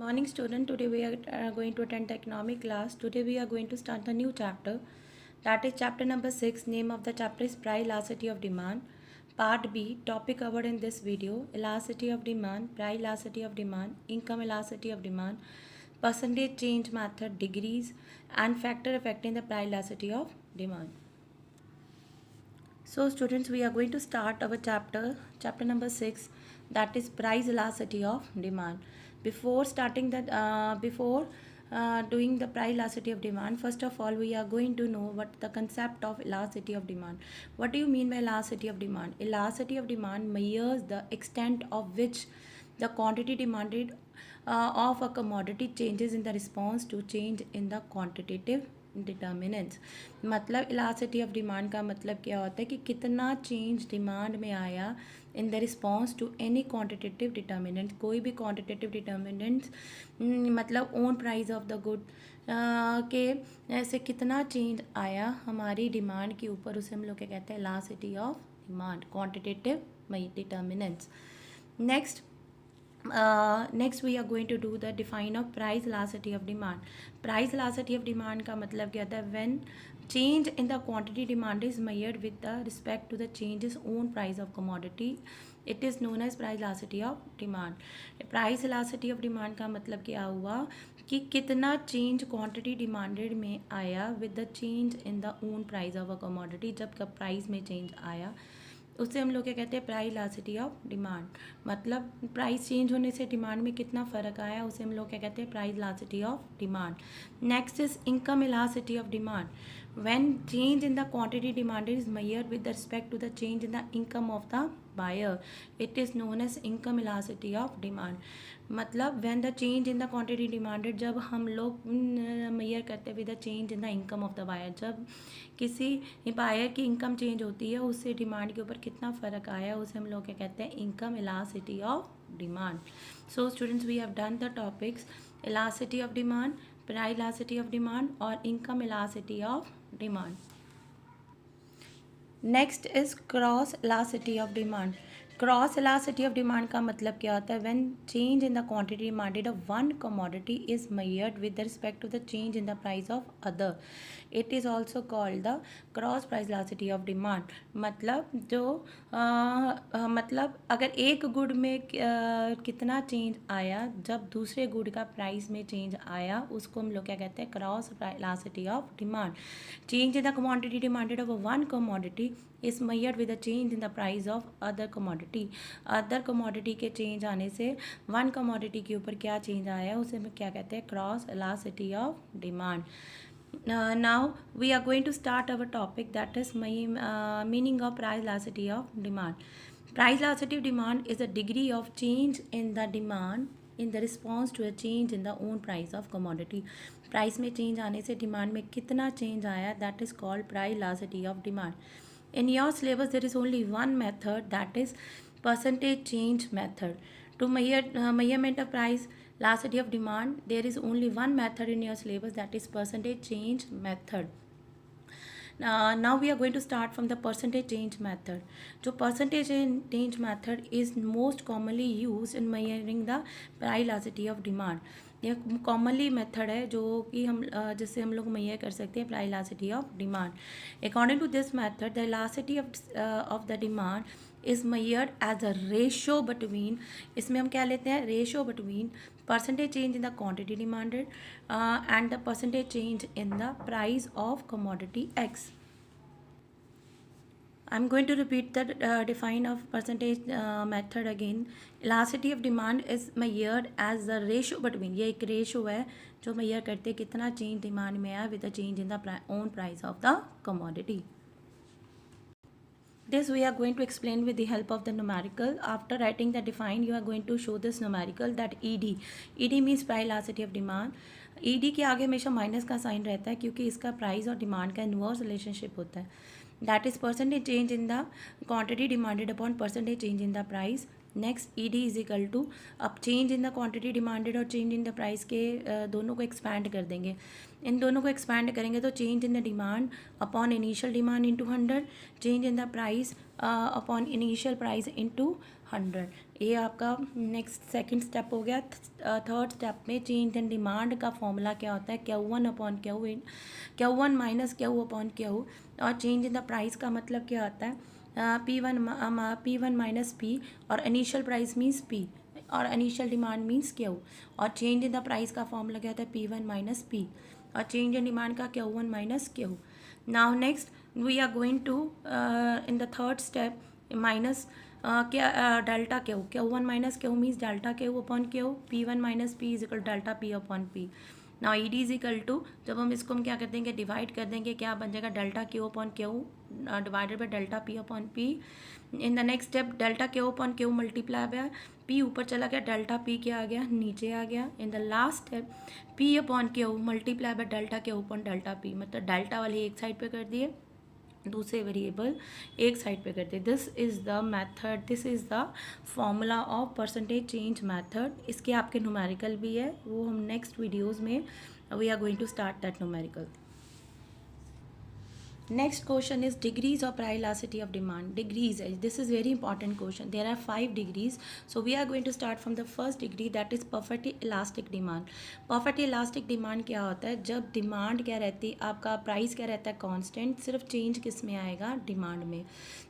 Morning student, today we are going to attend the economic class. Today we are going to start the new chapter. That is chapter number 6. Name of the chapter is price elasticity of demand. Part B, topic covered in this video: elasticity of demand, price elasticity of demand, income elasticity of demand, percentage change method, degrees, and factor affecting the price elasticity of demand. So students, we are going to start our chapter number 6, that is price elasticity of demand. Before starting that, doing the price elasticity of demand, first of all, we are going to know what the concept of elasticity of demand. What do you mean by elasticity of demand? Elasticity of demand measures the extent of which the quantity demanded of a commodity changes in the response to change in the quantitative determinants. मतलब elasticity of demand का मतलब क्या होता है कि कितना change demand में आया in the response to any quantitative determinant. कोई भी क्वांटिटेटिव डिटर्मिनेंट्स मतलब own price of the good के ऐसे कितना चेंज आया हमारी डिमांड के ऊपर, उसे हम लोग क्या कहते हैं? Elasticity of demand, quantitative determinants. Next we are going to do the define of price elasticity of demand. Price elasticity of demand का मतलब क्या होता है? When change in the quantity demand is measured with the respect to the changes own price of commodity, it is known as price elasticity of demand. Price elasticity of demand का मतलब क्या हुआ कि कितना चेंज क्वांटिटी डिमांडेड में आया with the change in the own price of a commodity. जब का प्राइस में चेंज आया उससे हम लोग क्या कहते हैं? Price elasticity of demand. मतलब प्राइस चेंज होने से डिमांड में कितना फ़र्क आया उसे हम लोग क्या कहते हैं? Price elasticity of demand. Next is income elasticity of demand. when change in the quantity demanded is measured with respect to the change in the income of the buyer, it is known as income elasticity of demand. मतलब when the change in the quantity demanded, जब हम लोग measure करते हैं with the change in the income of the buyer, जब किसी buyer की income change होती है उससे डिमांड के ऊपर कितना फ़र्क आया उसे हम लोग क्या कहते हैं? Income elasticity of demand. So students, we have done the topics elasticity of demand, price elasticity of demand और income elasticity of demand. Next is cross elasticity of demand. Cross elasticity of demand का मतलब क्या होता है? When change in the quantity demanded of one commodity is measured with respect to the change in the price of other, it is also called the cross price elasticity of demand. मतलब जो मतलब अगर एक good में कितना change आया जब दूसरे गुड का प्राइस में चेंज आया उसको हम लोग क्या कहते हैं? Cross elasticity of demand. Change in the quantity demanded of one commodity is measured with the change in the price of other commodity. Other commodity के चेंज आने से वन कमोडिटी के ऊपर क्या चेंज आया उसे हम क्या कहते हैं? Cross elasticity of demand. Now we are going to start our topic, that is meaning of price elasticity of demand. Price elasticity of demand is the degree of change in the demand in the response to a change in the own price of commodity. Price में change आने से demand में कितना change आया, that is called price elasticity of demand. In your syllabus there is only one method, that is percentage change method. To measurement of price elasticity of demand, there is only one method in your syllabus, that is percentage change method. Now we are going to start from the percentage change method. जो percentage change method is most commonly used in measuring the price elasticity of demand. ये commonly method है जो कि हम जिससे हम लोग major कर सकते हैं price elasticity of demand. According to this method the elasticity of the demand is measured as a ratio between, इसमें हम क्या लेते हैं? Ratio between percentage change in the quantity demanded and the percentage change in the price of commodity x. I'm going to repeat the define of percentage method again. Elasticity of demand is measured as the ratio between, ये एक ratio है जो major करते हैं कितना change demand में आया with the change in the own price of the commodity. This we are going to explain with the help of the numerical. After writing the define, you are going to show this numerical, that ED. ED means price elasticity of demand. ED के आगे हमेशा minus का sign रहता है क्योंकि इसका price और demand का इन्वर्स रिलेशनशिप होता है. That is percentage change in the quantity demanded upon percentage change in the price. Next ED is equal to, अब change in the quantity demanded और चेंज इन द प्राइस के दोनों को expand कर देंगे. इन दोनों को एक्सपैंड करेंगे तो change in the demand upon initial demand into 100, change in the price upon initial price into 100. ये आपका नेक्स्ट सेकंड स्टेप हो गया। थर्ड स्टेप में चेंज इन डिमांड का फॉर्मूला क्या होता है, Q1 minus Q upon Q। और चेंज इन द प्राइस का मतलब क्या होता है, P1 माइनस P, और इनिशियल प्राइस मीन्स P, और इनिशियल डिमांड मीन्स Q। और चेंज इन द प्राइस का फॉर्मूला क्या होता है, P1 माइनस P, और चेंज इन डिमांड का Q1 minus Q। Now next we are going to in the third step minus क्या delta Q1 minus Q means delta Q upon Q, P1 minus P is equal delta P upon P। Now ED is equal to, जब हम इसको हम क्या कर देंगे, divide कर देंगे, क्या बन जाएगा, delta Q upon Q divided by delta P upon P। In the next step delta Q upon Q multiply by P ऊपर चला गया, डेल्टा P क्या आ गया, नीचे आ गया। In the last step P upon Q multiply by delta Q upon delta P, मतलब delta वाली एक साइड पे कर दिए, दूसरे वेरिएबल एक साइड पे करते। This is the method, this is the formula of percentage change method. इसके आपके न्यूमेरिकल भी है, वो हम नेक्स्ट वीडियोस में we are going to start that numerical. Next question is degrees of price elasticity of demand. Degrees, this is very important question. There are 5 degrees. So we are going to start from the first degree, that is perfectly elastic demand. Perfectly elastic demand क्या होता है, जब demand क्या रहती है, आपका price क्या रहता है कांस्टेंट, सिर्फ चेंज किस में आएगा, डिमांड में।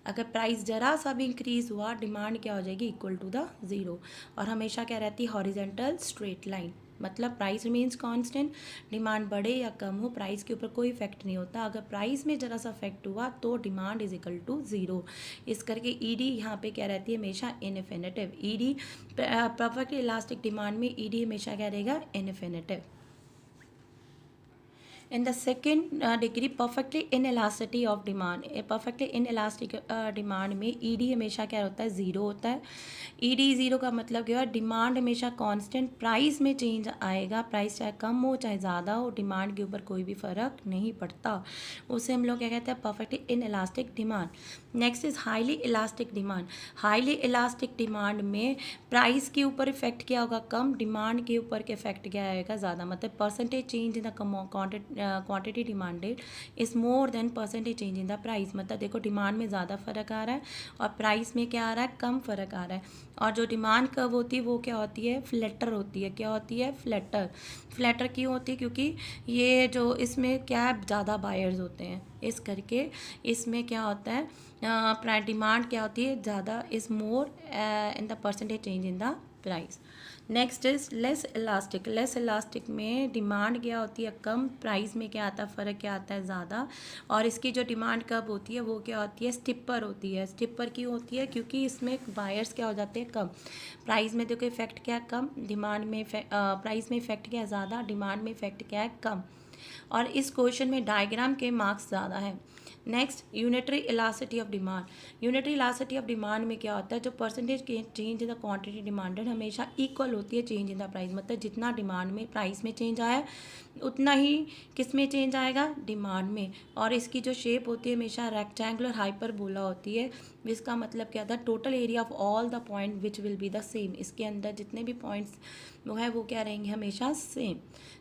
अगर प्राइस जरा सा भी इंक्रीज हुआ, डिमांड क्या हो जाएगी, इक्वल टू द ज़ीरो। और हमेशा क्या रहती है, हॉरिजेंटल स्ट्रेट लाइन, मतलब प्राइस रिमेन्स कांस्टेंट, डिमांड बढ़े या कम हो प्राइस के ऊपर कोई इफेक्ट नहीं होता। अगर प्राइस में ज़रा सा इफेक्ट हुआ तो demand is equal to zero. इस करके ईडी यहाँ पे क्या रहती है, हमेशा infinitive. ED perfectly elastic demand में ईडी हमेशा क्या रहेगा, infinitive. In the second degree perfectly inelasticity of demand, perfectly inelastic demand में ED हमेशा क्या होता है, ज़ीरो होता है। ED ज़ीरो का मतलब क्या है, डिमांड हमेशा कांस्टेंट, प्राइस में चेंज आएगा, प्राइस चाहे कम हो चाहे ज़्यादा हो, डिमांड के ऊपर कोई भी फ़र्क नहीं पड़ता। उसे हम लोग क्या कहते हैं, perfectly inelastic demand. Next is highly elastic demand. Highly elastic demand में प्राइस के ऊपर इफेक्ट क्या होगा, कम, डिमांड के ऊपर के इफेक्ट क्या आएगा, ज़्यादा। मतलब percentage change in the quantity demanded is more than percentage change in the price. मतलब देखो डिमांड में ज़्यादा फ़र्क आ रहा है और प्राइस में क्या आ रहा है, कम फ़र्क आ रहा है। और जो डिमांड कर्व होती है वो क्या होती है, फ्लैटर होती है। क्या होती है, फ्लैटर। फ्लैटर क्यों होती है, क्योंकि ये जो इसमें क्या है, ज़्यादा बायर्स होते हैं, इस करके इसमें क्या होता है, डिमांड क्या होती है, ज़्यादा, is more in the percentage change in the price. Next is less elastic. Less elastic में डिमांड क्या होती है, कम, प्राइस में क्या आता है, फ़र्क क्या आता है, ज़्यादा। और इसकी जो डिमांड कब होती है वो क्या होती है, स्टिपर होती है। स्टिपर क्यों होती है, क्योंकि इसमें बायर्स क्या हो जाते हैं, कम। प्राइस में देखो इफेक्ट क्या है, कम, डिमांड में प्राइस में इफेक्ट क्या है, ज़्यादा, डिमांड में इफेक्ट क्या है, कम। और इस क्वेश्चन में डायग्राम के मार्क्स ज़्यादा है। Next unitary elasticity of demand. Unitary elasticity of demand में क्या होता है, जो percentage change in the quantity demanded हमेशा इक्वल होती है चेंज इन द प्राइस। मतलब जितना डिमांड में प्राइस में चेंज आया उतना ही किस में चेंज आएगा, डिमांड में। और इसकी जो शेप होती है हमेशा रेक्टेंगुलर हाइपरबोला होती है। इसका मतलब क्या था, total area of all the point which will be the same. इसके अंदर जितने भी पॉइंट्स वो है वो क्या रहेंगे, हमेशा same.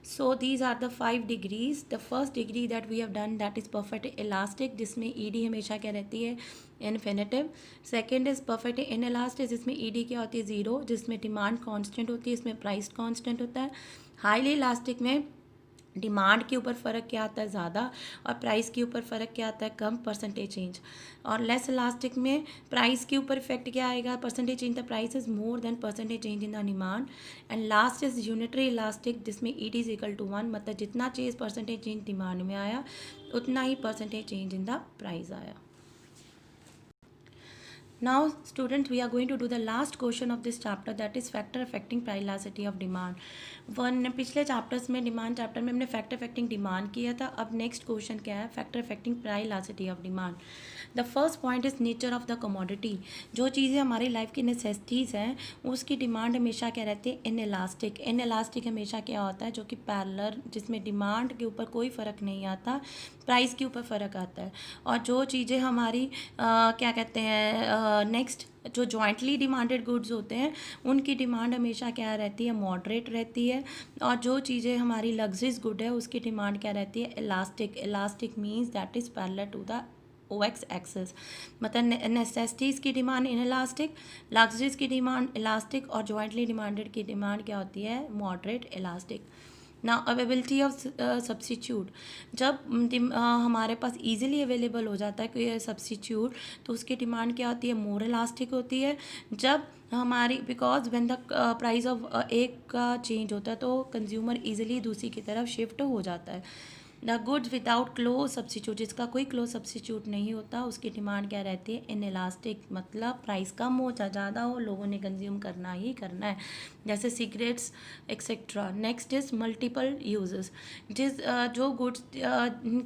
So these are the 5 degrees. The first degree that we have done that is perfect elastic, जिसमें ईडी हमेशा क्या रहती है, infinitive. Second is perfect inelastic, जिसमें ईडी क्या होती है, ज़ीरो, जिसमें डिमांड कांस्टेंट होती है, इसमें प्राइस कांस्टेंट होता है। हाईली इलास्टिक में डिमांड के ऊपर फ़र्क क्या आता है, ज़्यादा, और प्राइस के ऊपर फ़र्क क्या आता है, कम, परसेंटेज चेंज। और लेस इलास्टिक में प्राइस के ऊपर इफेक्ट क्या आएगा, percentage change the price is more than percentage change in the demand. And last is unitary elastic, जिसमें ईट इज इक्वल टू 1, मतलब जितना चेंज परसेंटेज चेंज डिमांड में आया उतना ही percentage change in the price आया। Now students, we are going to do the last question of this chapter, that is factor affecting price elasticity of demand. पिछले chapters में, demand chapter में हमने factor affecting demand किया था। अब next question क्या है, factor affecting price elasticity of demand. The first point is nature of the commodity. जो चीज़ें हमारी लाइफ की नेसेसिटीज़ हैं उसकी डिमांड हमेशा क्या रहती है, इन इलास्टिक। इन इलास्टिक हमेशा क्या होता है, जो कि पैरेलल, जिसमें डिमांड के ऊपर कोई फ़र्क नहीं आता, प्राइस के ऊपर फ़र्क आता है। और जो चीज़ें हमारी क्या कहते हैं, नेक्स्ट जो जॉइंटली डिमांडेड गुड्स होते हैं उनकी डिमांड हमेशा क्या रहती है, मॉडरेट रहती है। और जो चीज़ें हमारी लग्जरीज गुड है उसकी डिमांड क्या रहती है, elastic. Elastic means that is parallel to the OX axis, मतलब नेसेसिटीज़ की डिमांड इनइलास्टिक, लग्जरीज की डिमांड इलास्टिक और जॉइंटली डिमांडेड की डिमांड क्या होती है, मॉडरेट इलास्टिक। ना अवेलेबिलिटी ऑफ सब्स्टिट्यूट, जब हमारे पास इजीली अवेलेबल हो जाता है कोई सब्स्टिट्यूट तो उसकी डिमांड क्या होती है, मोर इलास्टिक होती है। जब हमारी because when the price of एक का चेंज होता है तो कंज्यूमर इजीली दूसरी की तरफ शिफ्ट हो जाता है। The goods without close substitute, जिसका कोई क्लोज सब्स्टिट्यूट नहीं होता उसकी डिमांड क्या रहती है, इन इलास्टिक, मतलब प्राइस कम हो चाहे ज़्यादा हो लोगों ने कंज्यूम करना ही करना है, जैसे cigarettes etcetera. Next is multiple uses, जो गुड्स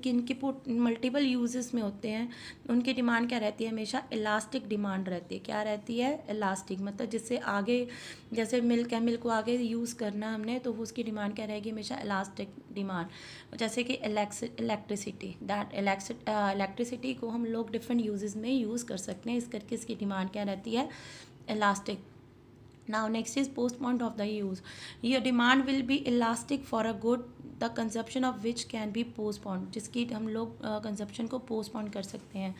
इनकी मल्टीपल यूजेस में होते हैं उनकी डिमांड क्या रहती है, हमेशा इलास्टिक डिमांड रहती है। क्या रहती है, इलास्टिक, मतलब जिससे आगे जैसे मिल्क है, मिल्क को आगे यूज़ करना हमने तो उसकी डिमांड क्या रहेगी, हमेशा इलास्टिक डिमांड। जैसे कि इलेक्ट्रिसिटी, दैट इलेक्ट्रिसिटी को हम लोग डिफरेंट यूजेस में यूज़ कर सकते हैं, इस करके इसकी डिमांड क्या रहती है, elastic. Now next is postponement of the use. Your demand will be elastic for a good the consumption of which can be postponed, जिसकी हम लोग कंजप्शन को पोस्टपोन कर सकते हैं।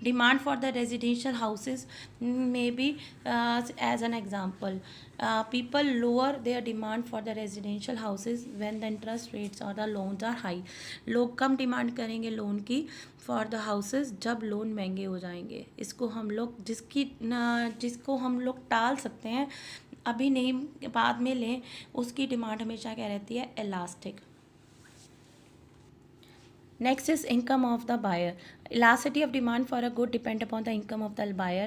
Demand for the residential houses may be as an example, people lower their demand for the residential houses when the interest rates or the loans are high. लोग कम demand करेंगे loan की for the houses जब loan महंगे हो जाएंगे। इसको हम लोग जिसको हम लोग टाल सकते हैं, अभी नहीं बाद में लें, उसकी डिमांड हमेशा क्या रहती है, elastic. Next is income of the buyer. Elasticity of demand for a good depend upon the income of the buyer.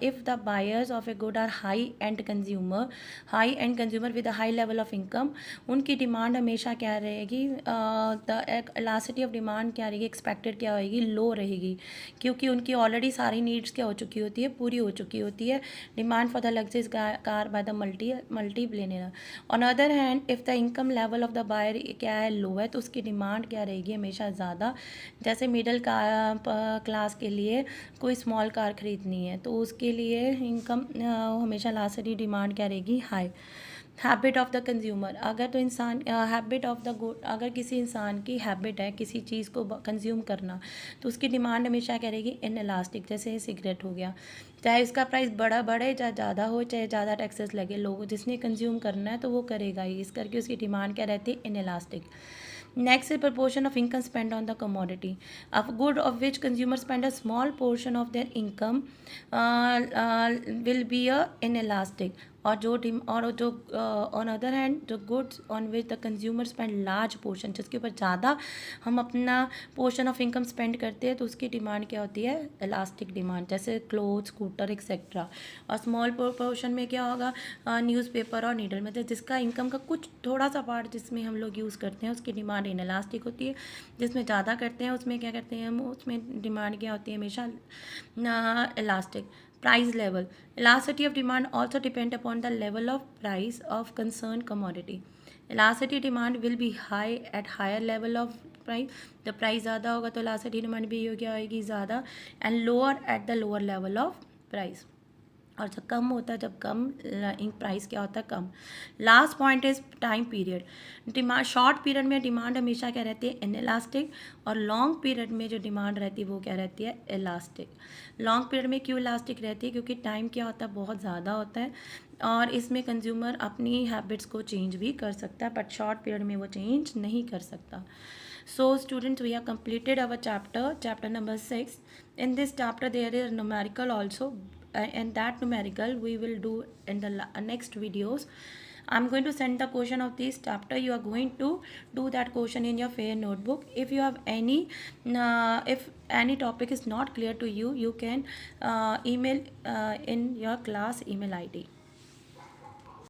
If the buyers of a good are high-end consumer with a high level of income, उनकी demand हमेशा क्या रहेगी, the elasticity of demand क्या रहेगी, expected क्या होगी, लो रहेगी, क्योंकि उनकी ऑलरेडी सारी नीड्स क्या हो चुकी होती है, पूरी हो चुकी होती है। Demand for the luxuries car by the multi billionaire. On other hand if the income level of the buyer क्या है, लो है, तो उसकी डिमांड क्या रहेगी, हमेशा ज़्यादा। जैसे मिडिल क्लास के लिए कोई स्मॉल कार ख़रीदनी है तो उसके लिए इनकम हमेशा लास्ट डिमांड क्या रहेगी, high. Habit of the consumer, अगर तो इंसान हैबिट ऑफ द गुड, अगर किसी इंसान की हैबिट है किसी चीज़ को कंज्यूम करना तो उसकी डिमांड हमेशा क्या रहेगी, इन इलास्टिक। जैसे सिगरेट हो गया, चाहे इसका प्राइस बढ़े चाहे ज़्यादा हो, चाहे ज़्यादा टैक्सेस लगे, लोग जिसने कंज्यूम करना है तो वो करेगा ही, इस करके उसकी डिमांड क्या रहती है, in elastic. Next is proportion of income spent on the commodity. A good of which consumers spend a small portion of their income will be a inelastic. और जो ऑन अदर हैंड जो goods on which the consumer spend large portion, जिसके ऊपर ज़्यादा हम अपना portion of income spend करते हैं तो उसकी डिमांड क्या होती है, इलास्टिक डिमांड, जैसे क्लोथ, स्कूटर एक्सेट्रा। और स्मॉल पोर्शन में क्या होगा, न्यूज़पेपर और नीडल, मतलब जिसका इनकम का कुछ थोड़ा सा पार्ट जिसमें हम लोग यूज़ करते हैं उसकी डिमांड इन इलास्टिक होती है। जिसमें ज़्यादा करते हैं उसमें क्या करते हैं हम, उसमें डिमांड क्या होती है, हमेशा elastic. Price level. Elasticity of demand also depend upon the level of price of concerned commodity. Elasticity demand will be high at higher level of price. The price ज़्यादा होगा तो elasticity demand भी क्या होगी, ज़्यादा, and lower at the lower level of price. और जब कम होता है, जब कम प्राइस क्या होता है, कम। Last point is time period. Demand short period में डिमांड हमेशा क्या रहती है, इनइलास्टिक, और लॉन्ग पीरियड में जो डिमांड रहती है वो क्या रहती है, इलास्टिक। लॉन्ग पीरियड में क्यों इलास्टिक रहती है, क्योंकि टाइम क्या होता है, बहुत ज़्यादा होता है और इसमें कंज्यूमर अपनी हैबिट्स को चेंज भी कर सकता है, बट शॉर्ट पीरियड में वो चेंज नहीं कर सकता। So students, we have completed our chapter number 6. In this chapter there is numerical also, and that numerical we will do in the next videos. I'm going to send the question of this chapter. You are going to do that question in your fair notebook. If you have if any topic is not clear to you, you can email in your class email ID.